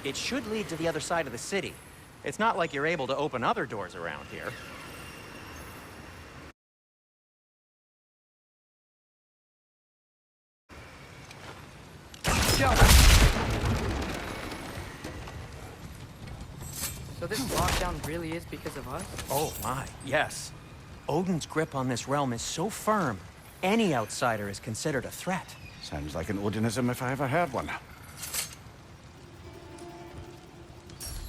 It should lead to the other side of the city. It's not like you're able to open other doors around here. So this lockdown really is because of us? Oh my, yes. Odin's grip on this realm is so firm, any outsider is considered a threat. Sounds like an Odinism if I ever heard one.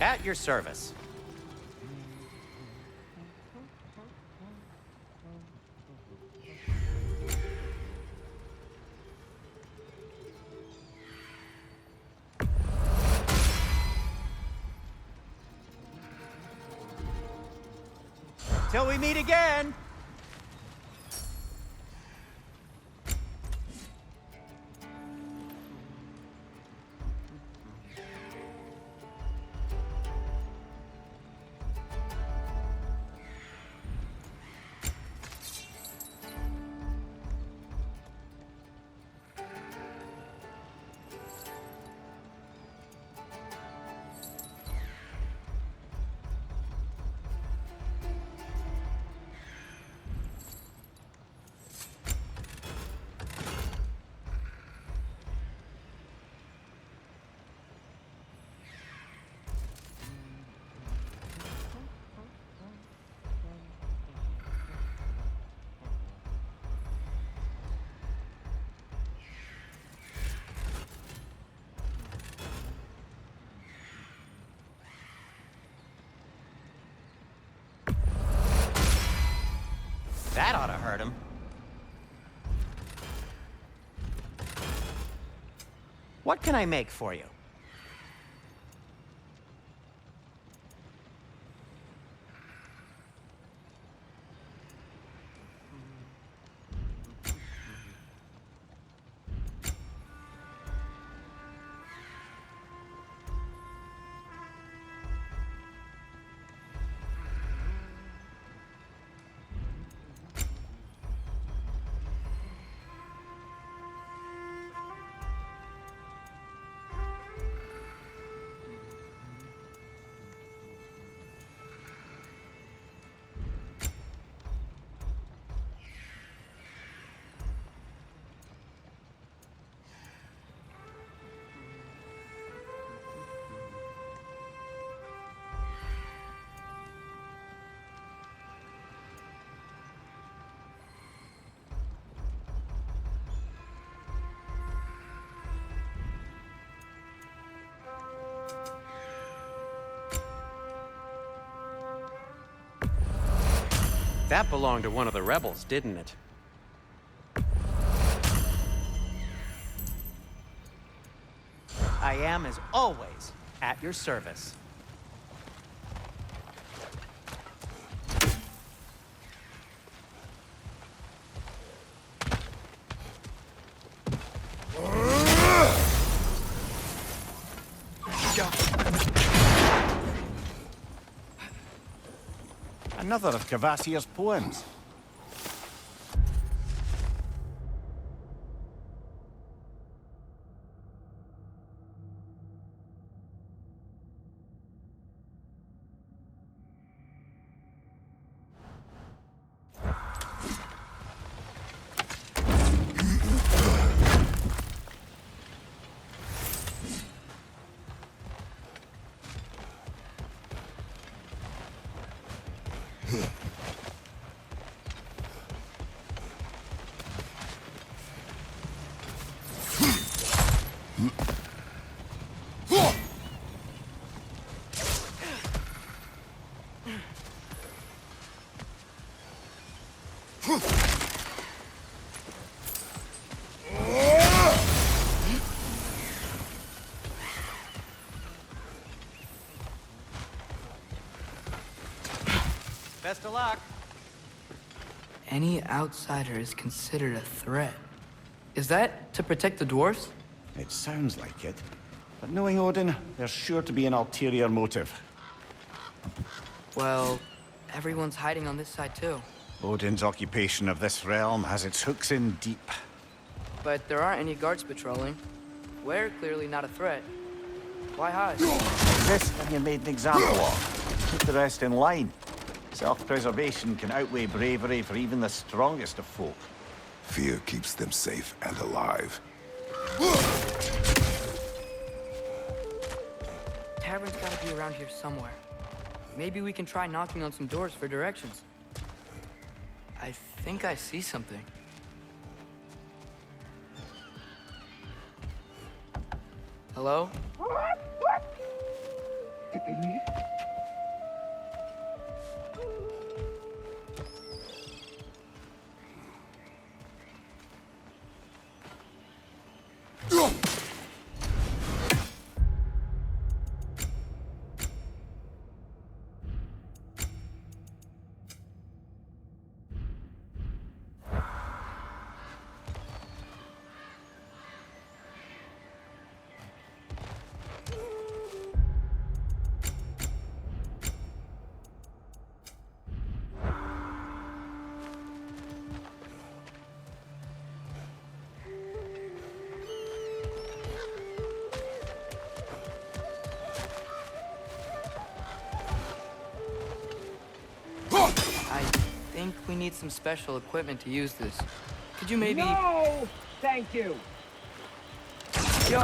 At your service. Till we meet again! That ought to hurt him. What can I make for you? That belonged to one of the rebels, didn't it? I am, as always, at your service. Another of Kvasir's poems. Best of luck. Any outsider is considered a threat. Is that to protect the dwarves? It sounds like it. But knowing Odin, there's sure to be an ulterior motive. Well, everyone's hiding on this side too. Odin's occupation of this realm has its hooks in deep. But there aren't any guards patrolling. We're clearly not a threat. Why hide? This have you made an example of. Keep the rest in line. Self-preservation can outweigh bravery for even the strongest of folk. Fear keeps them safe and alive. Tavern's gotta be around here somewhere. Maybe we can try knocking on some doors for directions. I think I see something. Hello? I think we need some special equipment to use this. Could you maybe... No! Thank you. Yo!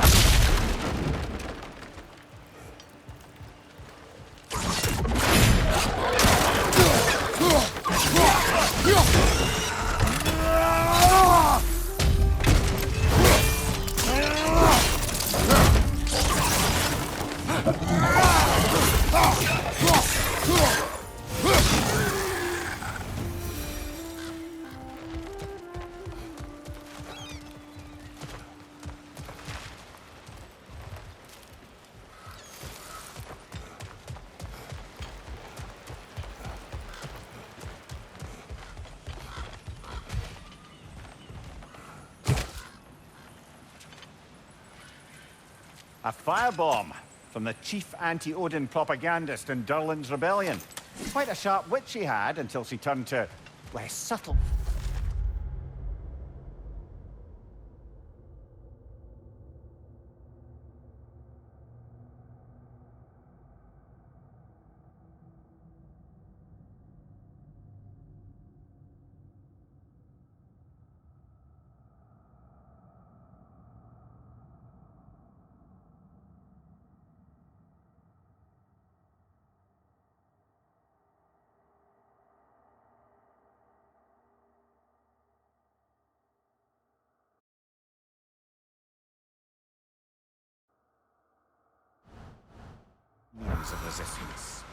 A firebomb from the chief anti-Odin propagandist in Durlin's rebellion. Quite a sharp wit she had until she turned to less subtle. Means of resistance.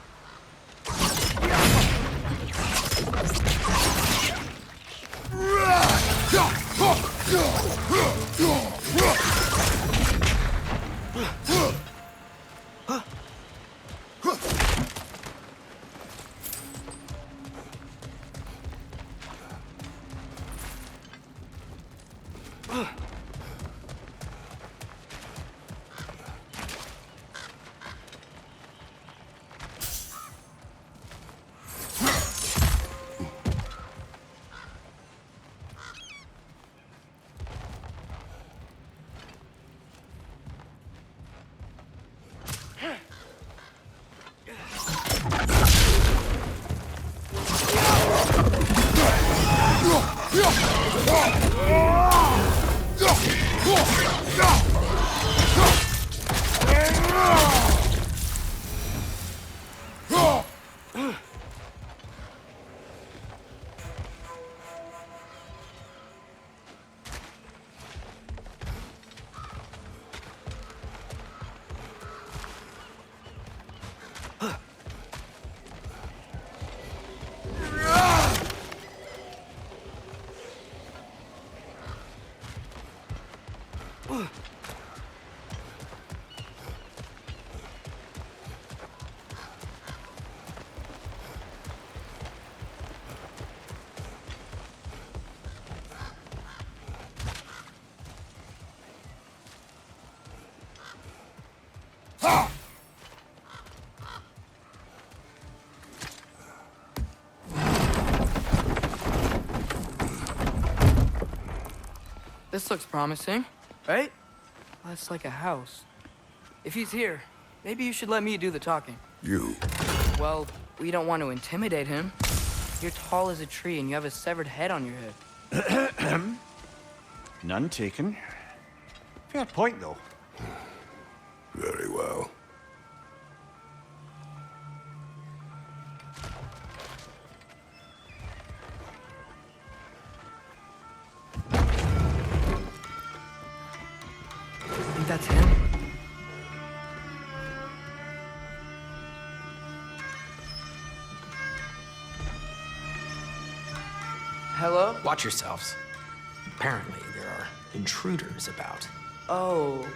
This looks promising, right? That's like a house. If he's here, maybe you should let me do the talking. You. Well, we don't want to intimidate him. You're tall as a tree and you have a severed head on your head. None taken. Fair point, though. Very well. I think that's him. Hello? Watch yourselves. Apparently, there are intruders about. Oh,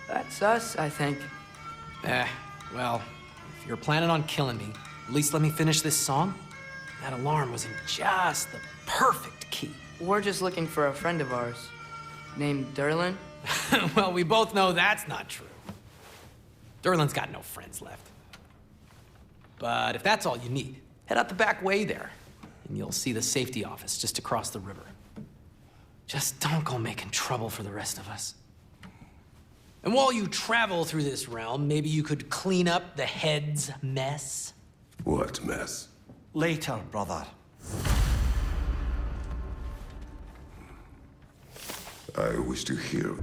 that's us, I think. Well, if you're planning on killing me, at least let me finish this song. That alarm was in just the perfect key. We're just looking for a friend of ours named Derlin. Well, we both know that's not true. Derlin's got no friends left. But if that's all you need, head out the back way there, and you'll see the safety office just across the river. Just don't go making trouble for the rest of us. And while you travel through this realm, maybe you could clean up the head's mess? What mess? Later, brother. I wish to hear.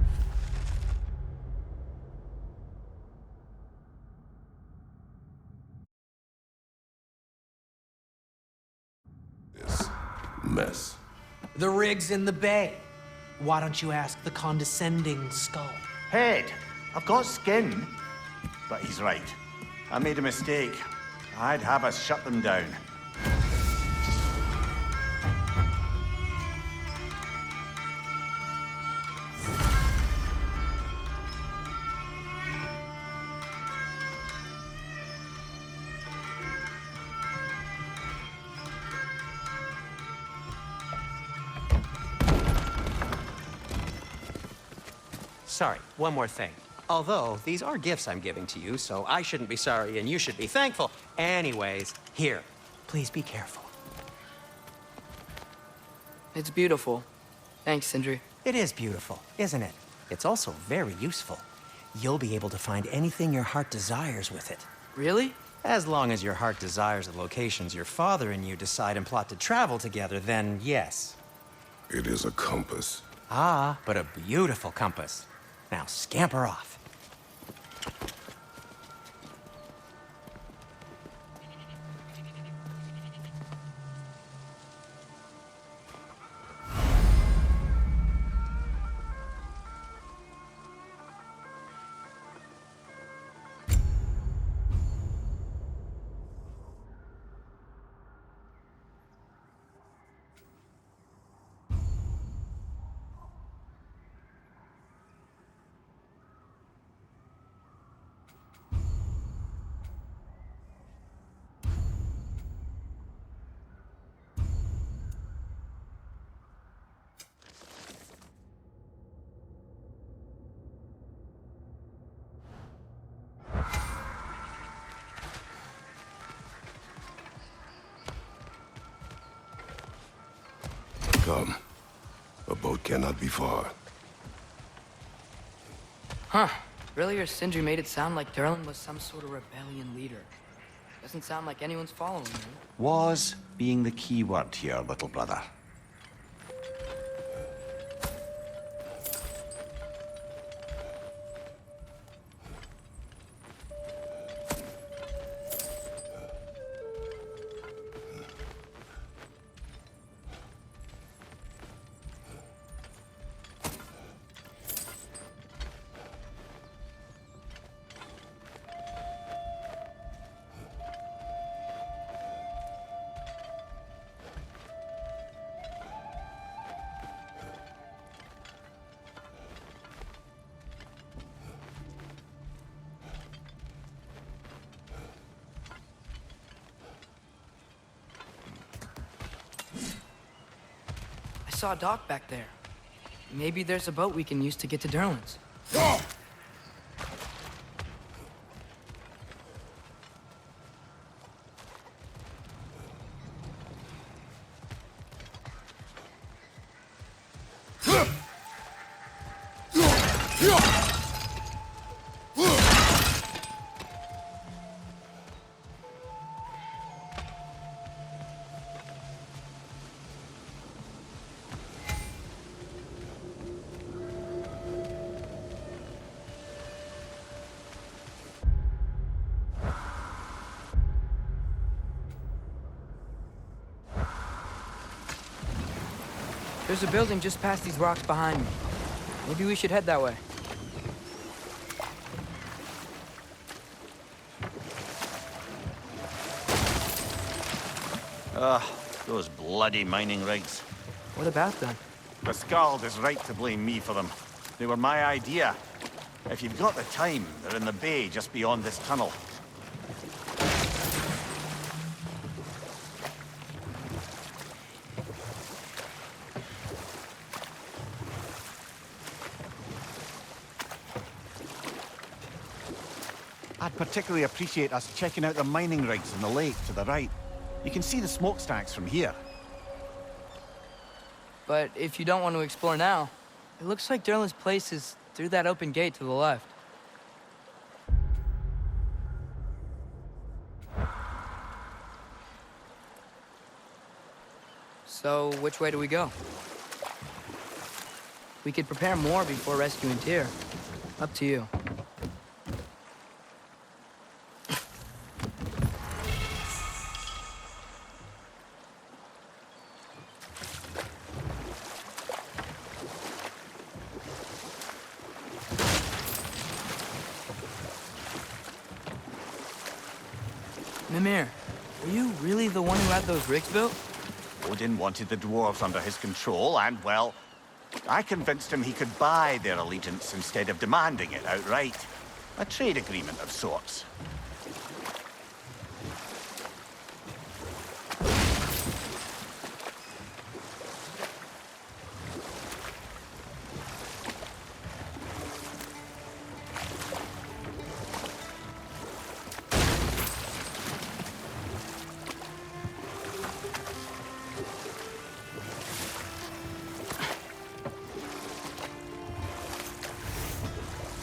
This mess. The rig's in the bay. Why don't you ask the condescending skull? Head, I've got skin. But he's right. I made a mistake. I'd have us shut them down. Sorry, one more thing. Although, these are gifts I'm giving to you, so I shouldn't be sorry and you should be thankful. Anyways, here, please be careful. It's beautiful. Thanks, Sindri. It is beautiful, isn't it? It's also very useful. You'll be able to find anything your heart desires with it. Really? As long as your heart desires the locations your father and you decide and plot to travel together, then yes. It is a compass. Ah, but a beautiful compass. Now scamper off. Come. A boat cannot be far. Huh. Earlier, Sindri made it sound like Derlin was some sort of rebellion leader. Doesn't sound like anyone's following him. Was being the key word here, little brother. I saw a dock back there. Maybe there's a boat we can use to get to Derlin's. There's a building just past these rocks behind me. Maybe we should head that way. Those bloody mining rigs. What about them? The Skald is right to blame me for them. They were my idea. If you've got the time, they're in the bay just beyond this tunnel. I'd particularly appreciate us checking out the mining rigs in the lake to the right. You can see the smokestacks from here. But if you don't want to explore now, it looks like Derlin's place is through that open gate to the left. So, which way do we go? We could prepare more before rescuing Tyr. Up to you. Mimir, were you really the one who had those rigs built? Odin wanted the dwarves under his control, and, well, I convinced him he could buy their allegiance instead of demanding it outright. A trade agreement of sorts.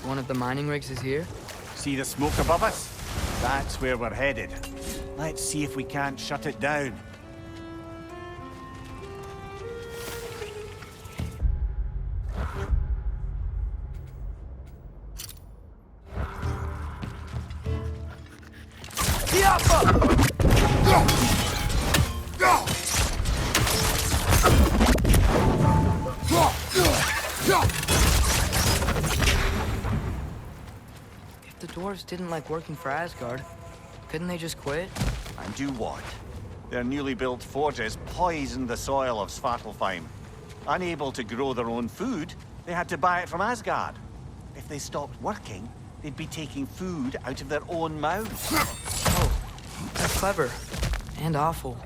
One of the mining rigs is here? See the smoke above us? That's where we're headed. Let's see if we can't shut it down. If the dwarves didn't like working for Asgard, couldn't they just quit? And do what? Their newly built forges poisoned the soil of Svartalfheim. Unable to grow their own food, they had to buy it from Asgard. If they stopped working, they'd be taking food out of their own mouths. Oh, that's clever. And awful.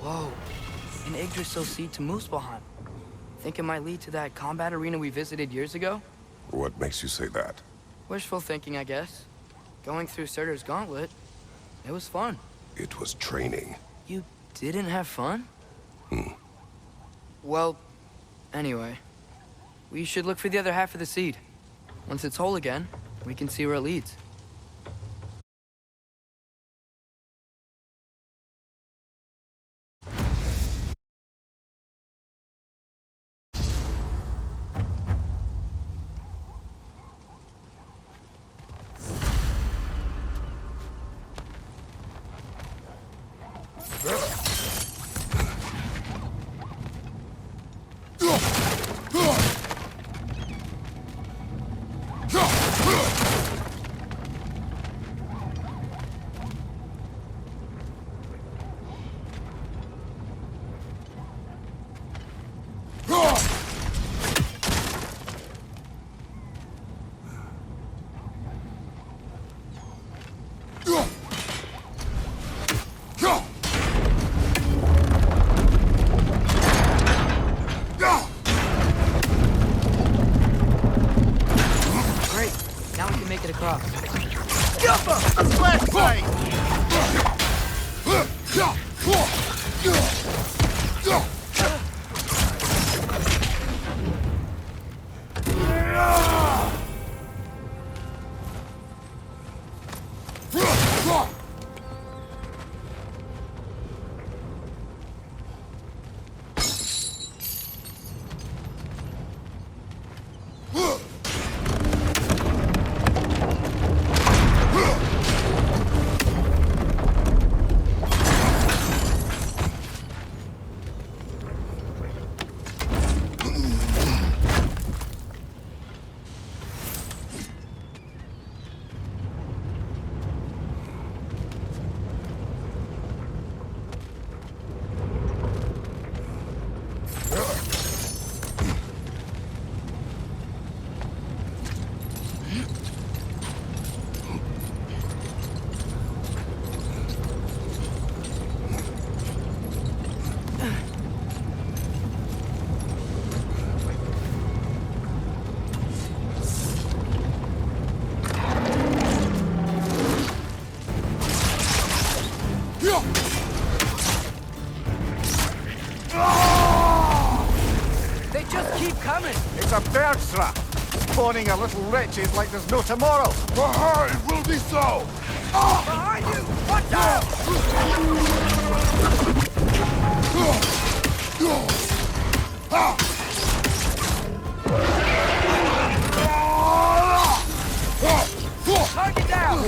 Whoa, an Yggdrasil seed to Muspelheim. Think it might lead to that combat arena we visited years ago? What makes you say that? Wishful thinking, I guess. Going through Surtur's gauntlet, it was fun. It was training. You didn't have fun? Well, anyway, we should look for the other half of the seed. Once it's whole again, we can see where it leads. coming! It's a bergsra, spawning a little wretches like there's no tomorrow. For her, it will be so! Behind you! Watch out! Target down!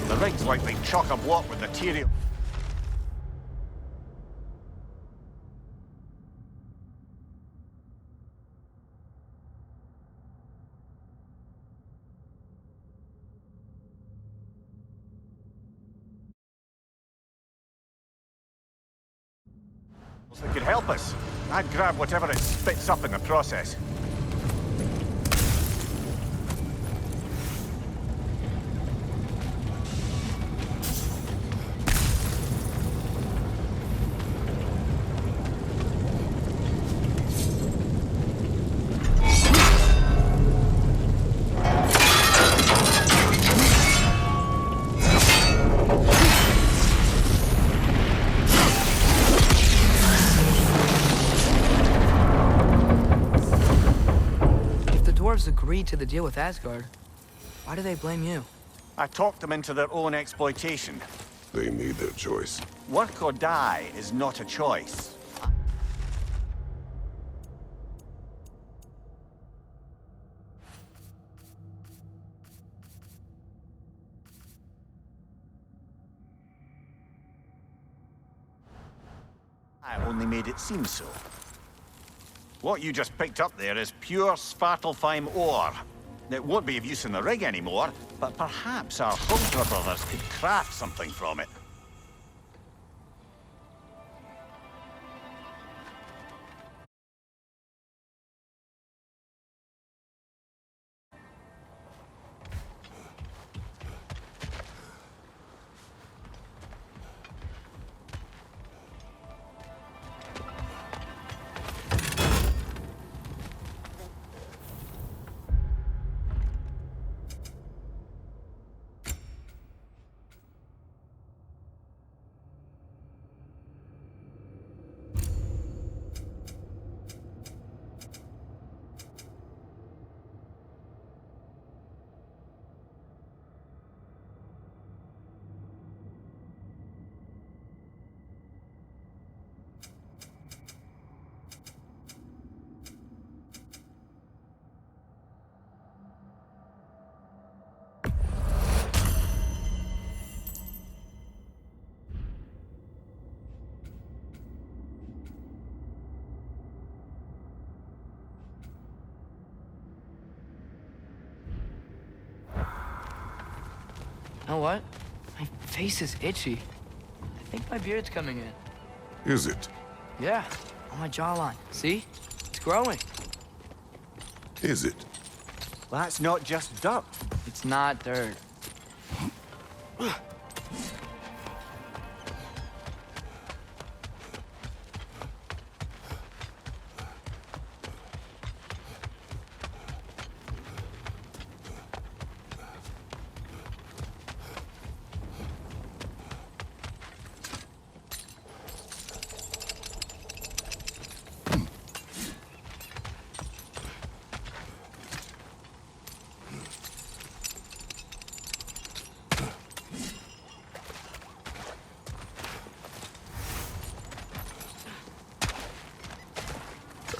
The rig's like they chock-a-block with material. That could help us. I'd grab whatever it spits up in the process. Agreed to the deal with Asgard. Why do they blame you? I talked them into their own exploitation. They made their choice. Work or die is not a choice. I only made it seem so. What you just picked up there is pure Svartalfheim ore. It won't be of use in the rig anymore, but perhaps our Huldra brothers could craft something from it. You know what? My face is itchy. I think my beard's coming in. Is it? Yeah, on my jawline. See? It's growing. Is it? That's not just dirt. It's not dirt.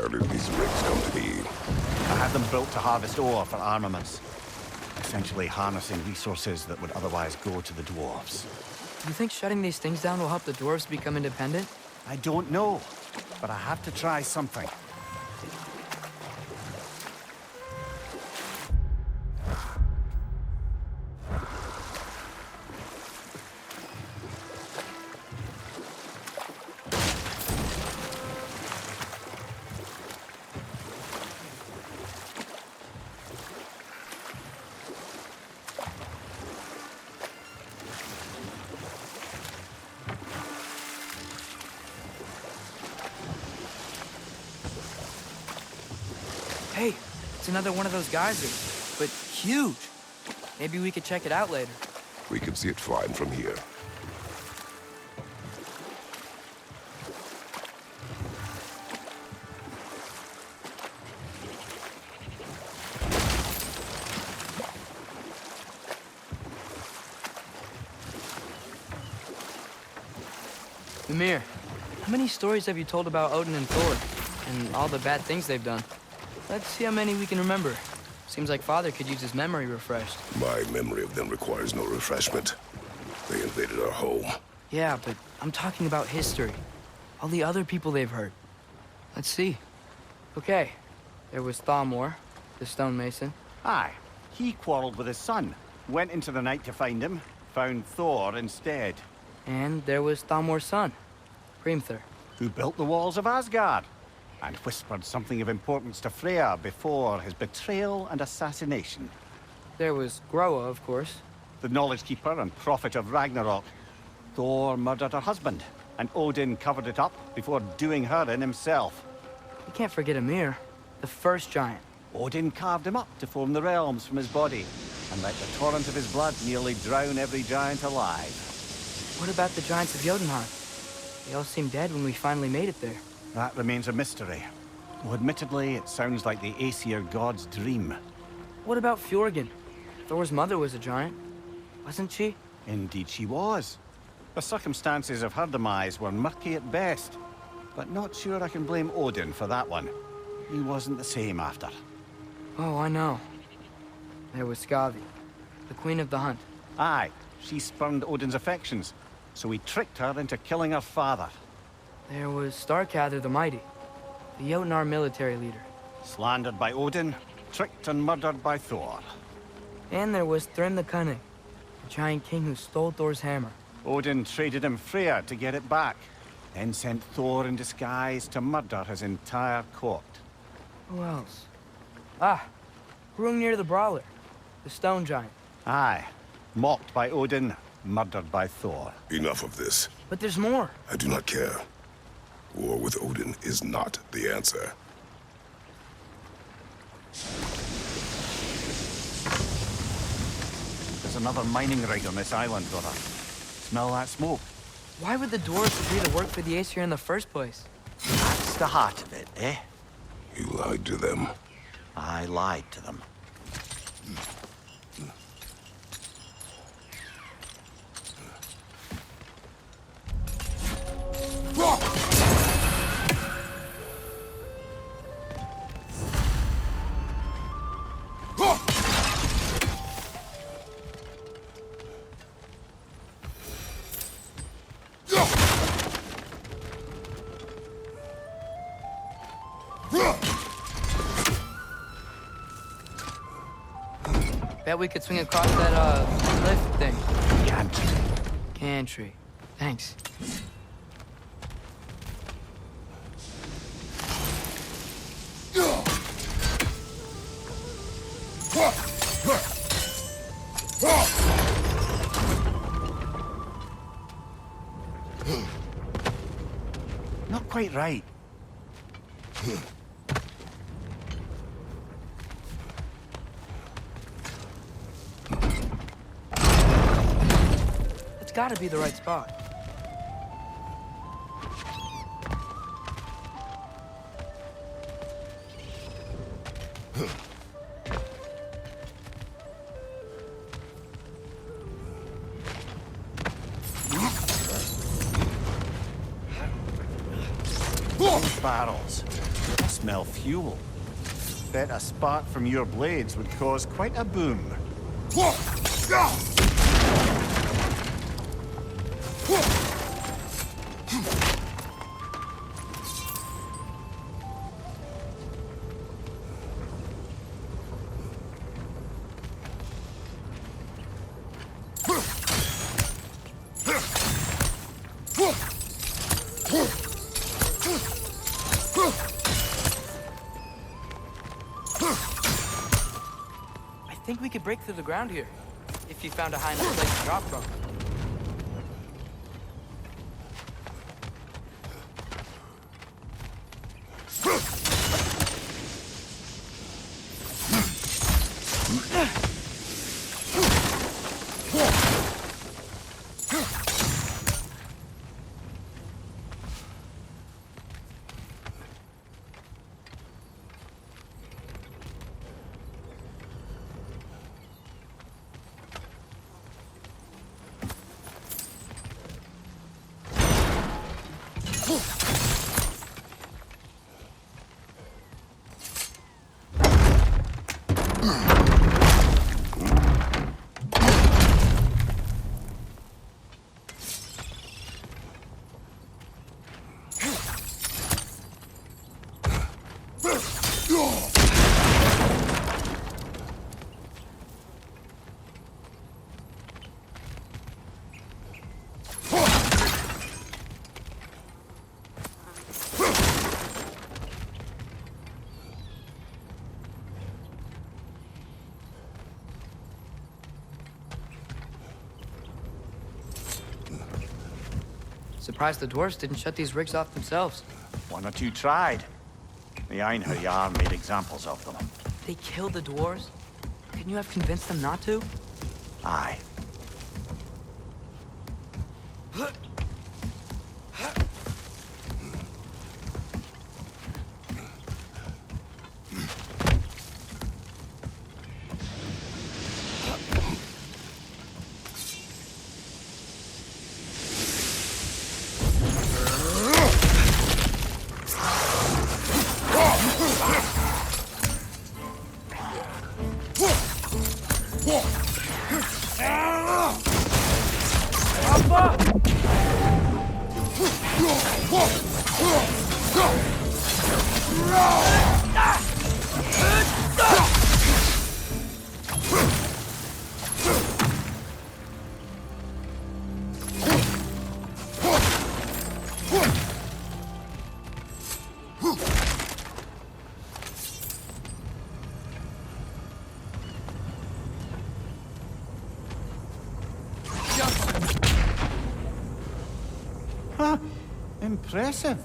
How did these rigs come to be? I had them built to harvest ore for armaments. Essentially harnessing resources that would otherwise go to the dwarves. You think shutting these things down will help the dwarves become independent? I don't know, but I have to try something. Hey, it's another one of those geysers, but huge. Maybe we could check it out later. We can see it fine from here. Ymir, how many stories have you told about Odin and Thor, and all the bad things they've done? Let's see how many we can remember. Seems like Father could use his memory refreshed. My memory of them requires no refreshment. They invaded our home. Yeah, but I'm talking about history. All the other people they've hurt. Let's see. Okay, there was Thalmor, the stonemason. Aye, he quarreled with his son. Went into the night to find him. Found Thor instead. And there was Thalmor's son, Hrimthur. Who built the walls of Asgard. And whispered something of importance to Freya before his betrayal and assassination. There was Groa, of course. The knowledge keeper and prophet of Ragnarok. Thor murdered her husband, and Odin covered it up before doing her in himself. You can't forget Ymir, the first giant. Odin carved him up to form the realms from his body, and let the torrent of his blood nearly drown every giant alive. What about the giants of Jotunheim? They all seemed dead when we finally made it there. That remains a mystery. Though admittedly, it sounds like the Aesir god's dream. What about Fjorgyn? Thor's mother was a giant, wasn't she? Indeed she was. The circumstances of her demise were murky at best, but not sure I can blame Odin for that one. He wasn't the same after. Oh, I know. There was Skavi, the queen of the hunt. Aye, she spurned Odin's affections, so he tricked her into killing her father. There was Starkather the Mighty, the Jotnar military leader. Slandered by Odin, tricked and murdered by Thor. And there was Thrym the Cunning, the giant king who stole Thor's hammer. Odin traded him Freya to get it back, then sent Thor in disguise to murder his entire court. Who else? Ah, Hrungnir the Brawler, the stone giant. Aye, mocked by Odin, murdered by Thor. Enough of this. But there's more. I do not care. War with Odin is not the answer. There's another mining rig on this island, brother. Smell that smoke? Why would the dwarves agree to work for the Aesir in the first place? That's the heart of it, eh? You lied to them. I lied to them. Bet we could swing across that, lift thing. Gantry. Gantry. Thanks. Not quite right. It's gotta be the right spot. Barrels. I smell fuel. Bet a spark from your blades would cause quite a boom. I think we could break through the ground here, if you found a high enough place to drop from. Surprised the dwarves didn't shut these rigs off themselves. One or two tried. The Einherjar made examples of them. They killed the dwarves? Couldn't you have convinced them not to? Aye. Huh. Impressive.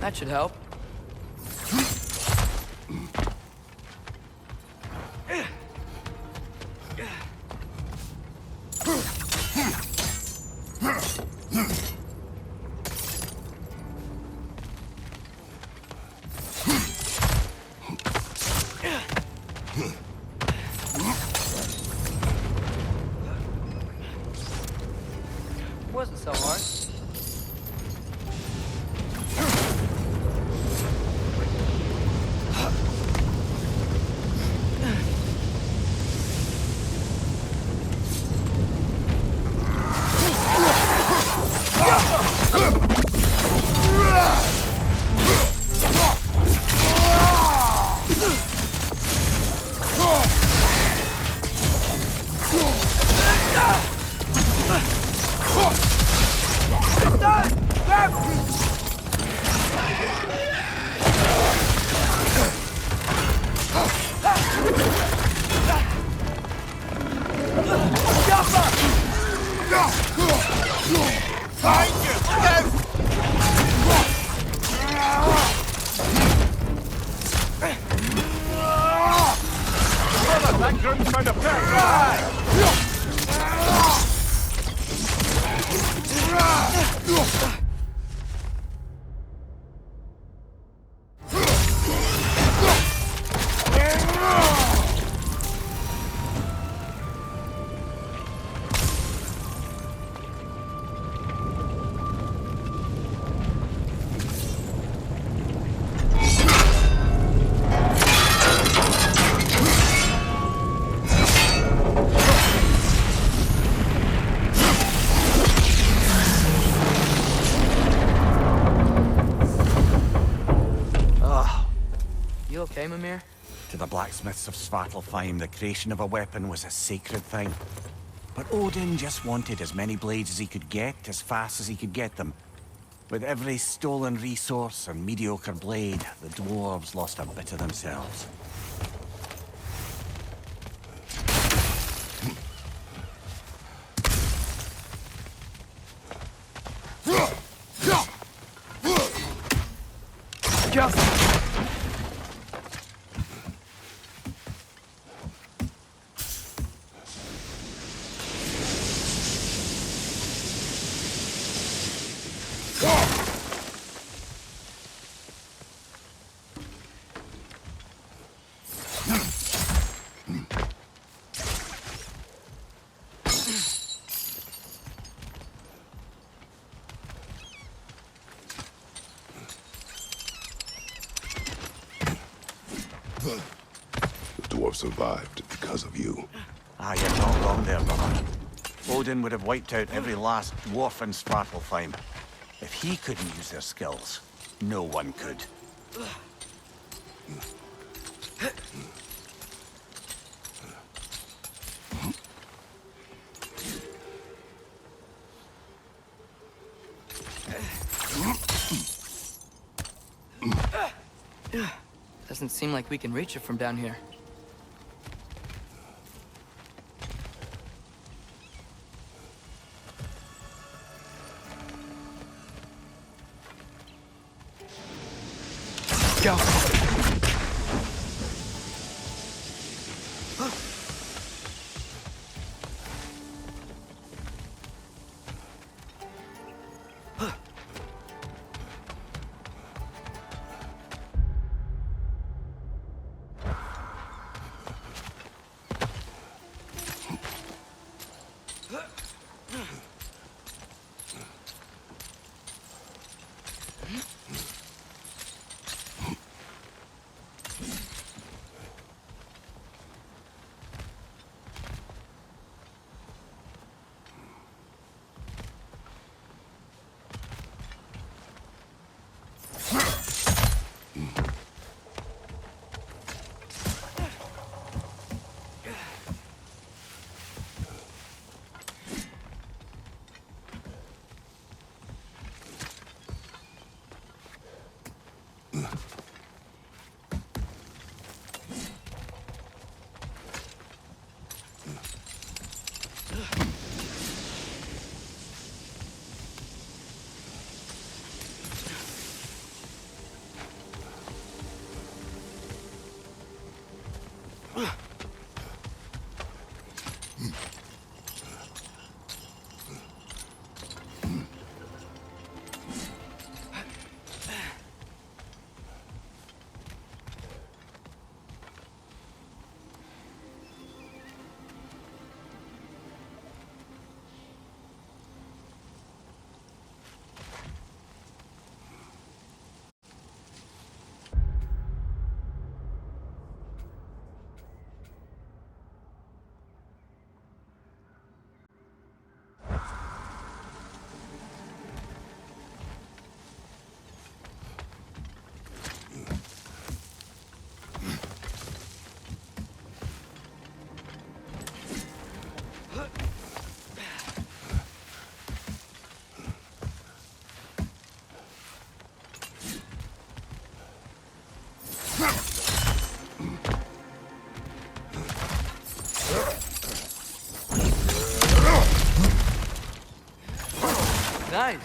That should help. Wasn't so hard. You okay, Mimir? To the blacksmiths of Svartalfheim, the creation of a weapon was a sacred thing. But Odin just wanted as many blades as he could get, as fast as he could get them. With every stolen resource and mediocre blade, the dwarves lost a bit of themselves. The dwarf survived because of you. Ah, you're not wrong there, brother. Odin would have wiped out every last dwarf in Svartalfheim. If he couldn't use their skills, no one could. Doesn't seem like we can reach it from down here. Go! nice.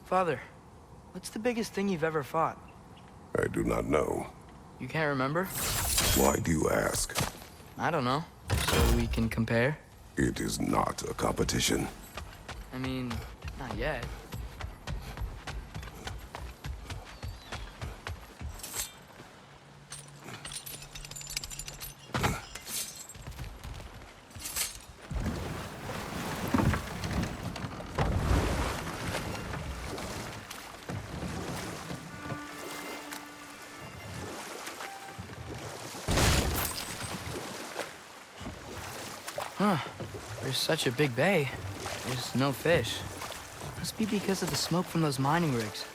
Father, what's the biggest thing you've ever fought? I do not know. You can't remember? Why do you ask? I don't know. So we can compare? It is not a competition. I mean, not yet. Huh. There's such a big bay. There's no fish. Must be because of the smoke from those mining rigs.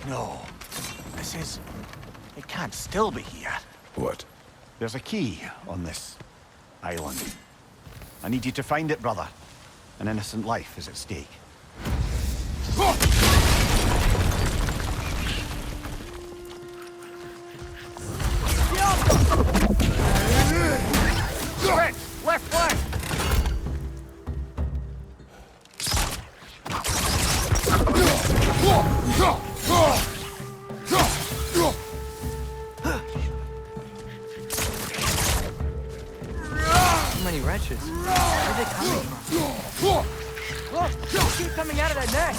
No. It can't still be here. What? There's a key on this island. I need you to find it, brother. An innocent life is at stake. Quick! Left flank! So many wretches. Where are they coming from? Look! They keep coming out of that neck!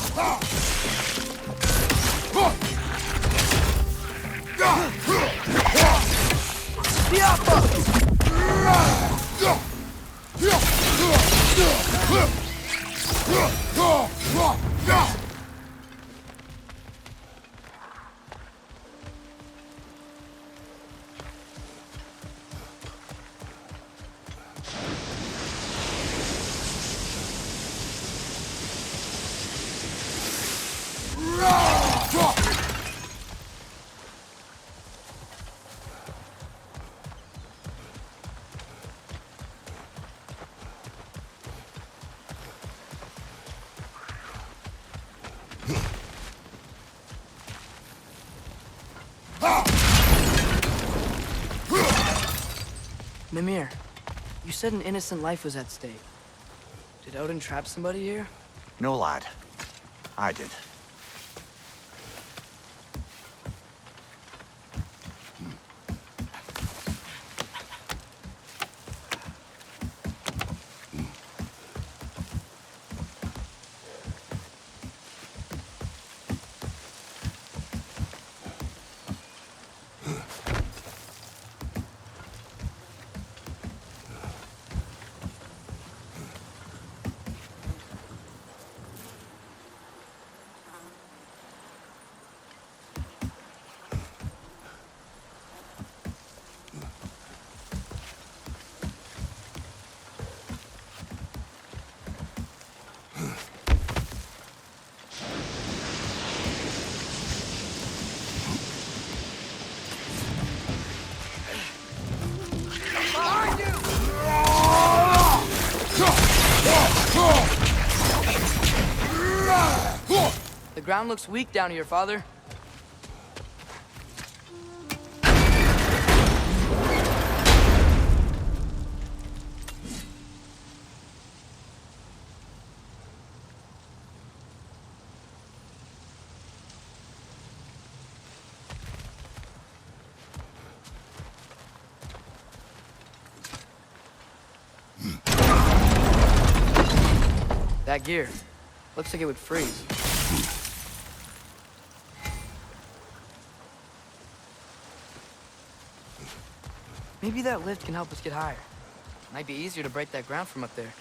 Mimir, you said an innocent life was at stake. Did Odin trap somebody here? No, lad. I did. The ground looks weak down here, Father. That gear. Looks like it would freeze. Maybe that lift can help us get higher. Might be easier to break that ground from up there.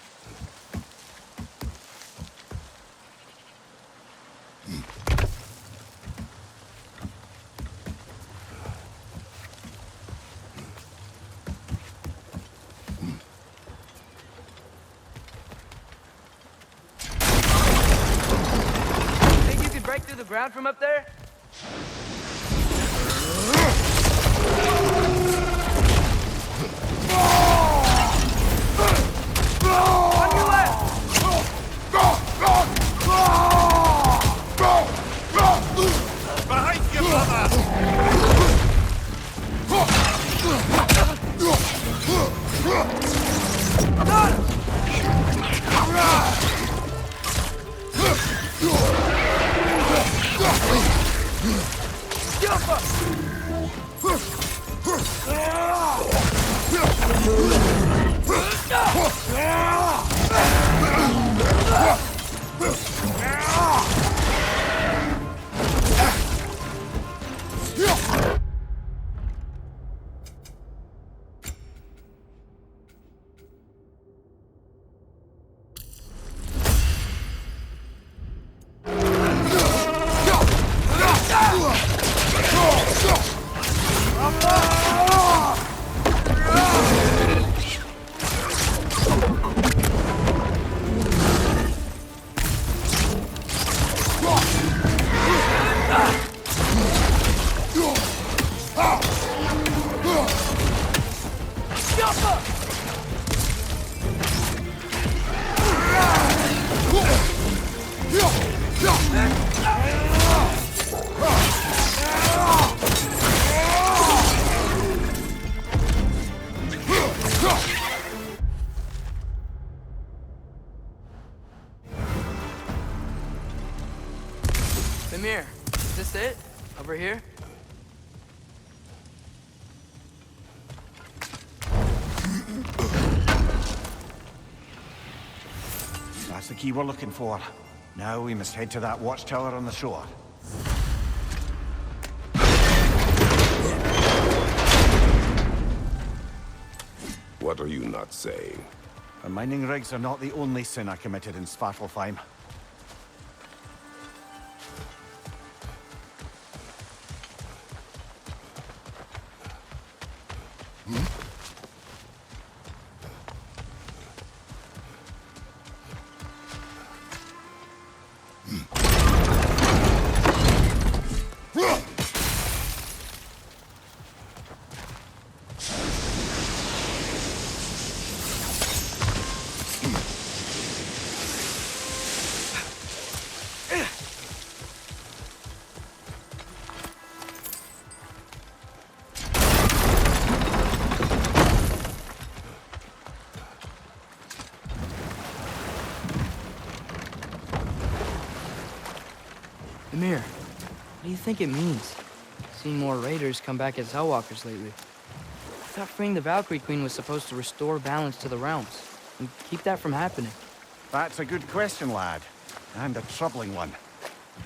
Think you could break through the ground from up there? On your left! Behind you, brother! Mimir, is this it? Over here? That's the key we're looking for. Now we must head to that watchtower on the shore. What are you not saying? The mining rigs are not the only sin I committed in Svartalfheim. Mimir, what do you think it means? Seen more raiders come back as Hellwalkers lately. I thought freeing the Valkyrie Queen was supposed to restore balance to the realms and keep that from happening. That's a good question, lad. And a troubling one.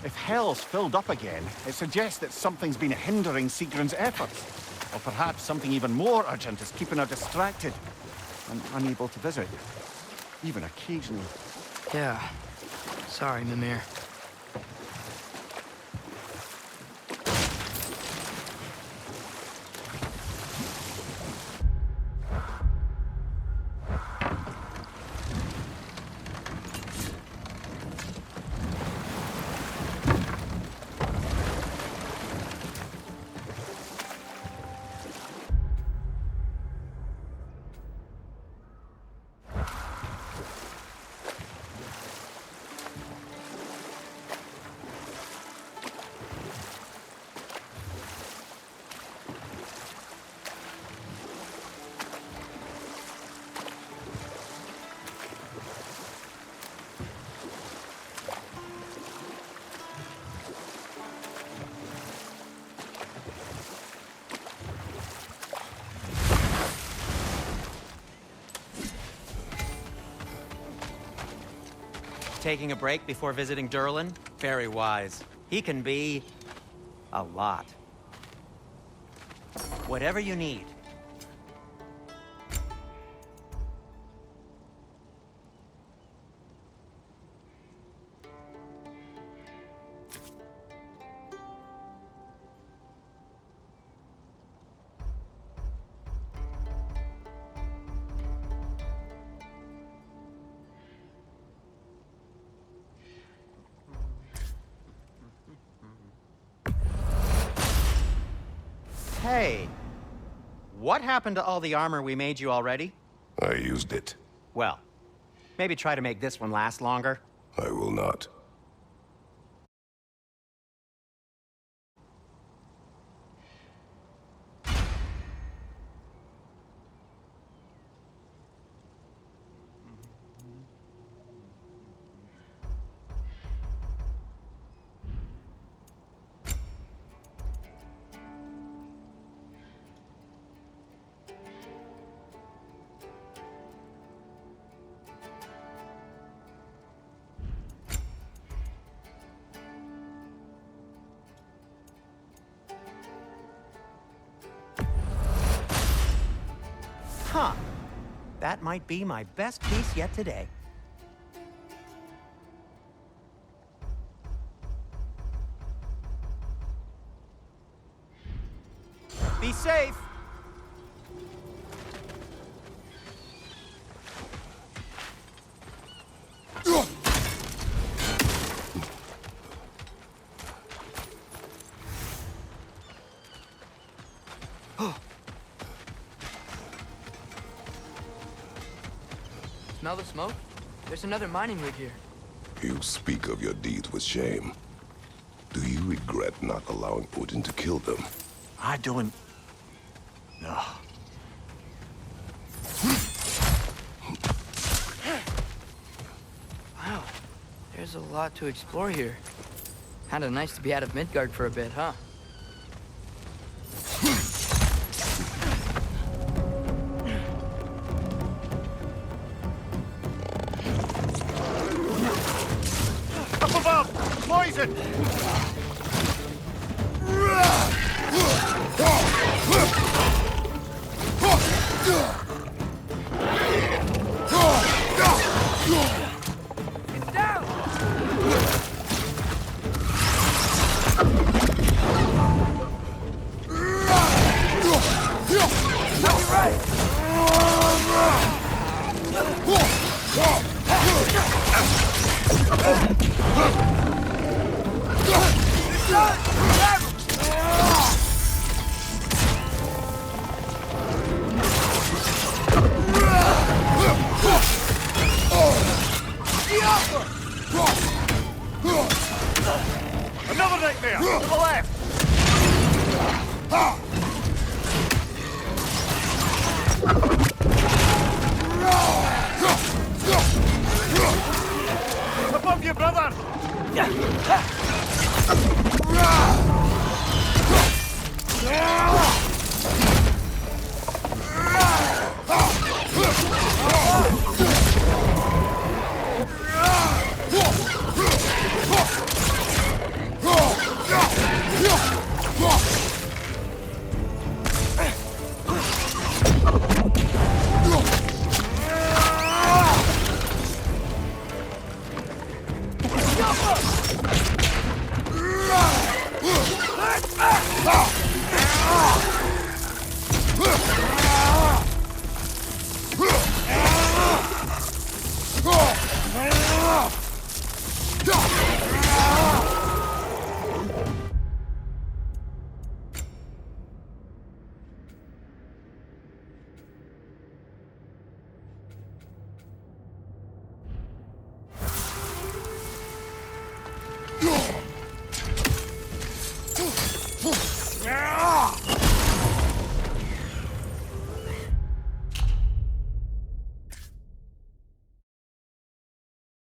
If Hell's filled up again, it suggests that something's been hindering Sigrun's efforts. Or perhaps something even more urgent is keeping her distracted and unable to visit. Even occasionally. Yeah. Sorry, Mimir. Taking a break before visiting Durlin? Very wise. He can be... a lot. Whatever you need. Hey, what happened to all the armor we made you already? I used it. Well, maybe try to make this one last longer. I will not. Huh. That might be my best piece yet today. Be safe! Smell the smoke? There's another mining rig here. You speak of your deeds with shame. Do you regret not allowing Odin to kill them? I don't... No. Wow, there's a lot to explore here. Kinda nice to be out of Midgard for a bit, huh? Up above! Poison! It's down! Another nightmare! To the left! Above you, brother! Ah!